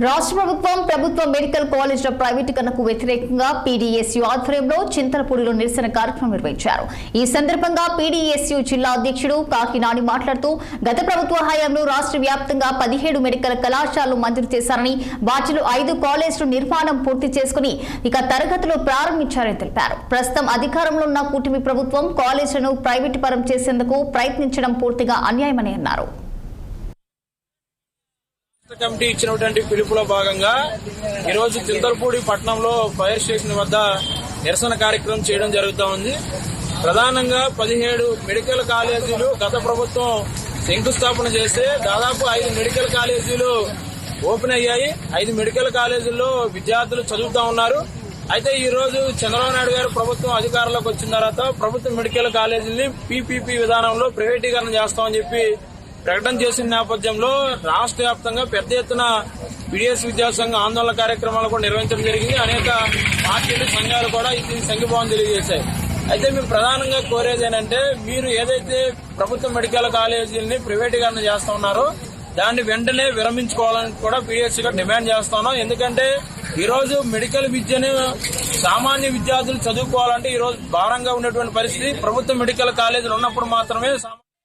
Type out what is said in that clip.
రాష్ట్ర ప్రభుత్వ మెడికల్ కాలేజీల ప్రైవేటీకరణకు వ్యతిరేకంగా పీడీఎస్యూ ఆధ్వర్యంలో చింతలపూడిలో నిరసన కార్యక్రమం నిర్వహించారు. ఈ సందర్భంగా పీడీఎస్యూ జిల్లా అధ్యక్షుడు కాకినాని మాట్లాడుతూ గత ప్రభుత్వ హయాంలో రాష్ట్ర వ్యాప్తంగా 17 మెడికల్ కళాశాలలు మంజూరు చేశారని, వాటిలో 5 కాలేజీలు నిర్మాణం పూర్తి చేసుకుని తరగతులు ప్రారంభించారని తెలిపారు. ప్రస్తుతం అధికారంలో ఉన్న కూటమి ప్రభుత్వం కాలేజీలను ప్రైవేటు పరం చేసేందుకు ప్రయత్నించడం పూర్తిగా అన్యాయమని అన్నారు. కమిటీ ఇచ్చినటువంటి పిలుపులో భాగంగా ఈరోజు చింతలపూడి పట్టణంలో ఫైర్ స్టేషన్ వద్ద నిరసన కార్యక్రమం చేయడం జరుగుతూ ఉంది. ప్రధానంగా 17 మెడికల్ కాలేజీలు గత ప్రభుత్వం శంకుస్థాపన చేస్తే దాదాపు 5 మెడికల్ కాలేజీలు ఓపెన్ అయ్యాయి. 5 మెడికల్ కాలేజీల్లో విద్యార్థులు చదువుతా ఉన్నారు. అయితే ఈ రోజు చంద్రబాబు నాయుడు గారు ప్రభుత్వం అధికారంలోకి వచ్చిన తర్వాత ప్రభుత్వ మెడికల్ కాలేజీని పీపీపీ విధానంలో ప్రైవేటీకరణ చేస్తామని చెప్పి ప్రకటన చేసిన నేపథ్యంలో రాష్ట్ర వ్యాప్తంగా పెద్ద ఎత్తున పీడీఎస్ విద్యాసంఘ ఆందోళన కార్యక్రమాలు కూడా నిర్వహించడం జరిగింది. అనేక పార్టీలు సంఘాలు కూడా ఈ సంఘీభావం తెలియజేశాయి. అయితే మేము ప్రధానంగా కోరేది ఏంటంటే, మీరు ఏదైతే ప్రభుత్వ మెడికల్ కాలేజీలని ప్రైవేటీకరణ చేస్తా ఉన్నారో దాన్ని వెంటనే విరమించుకోవాలని కూడా పీడీఎస్ గా డిమాండ్ చేస్తున్నాం. ఎందుకంటే ఈ రోజు మెడికల్ విద్యను సామాన్య విద్యార్థులు చదువుకోవాలంటే ఈ రోజు భారంగా ఉన్నటువంటి పరిస్థితి. ప్రభుత్వ మెడికల్ కాలేజీలు ఉన్నప్పుడు మాత్రమే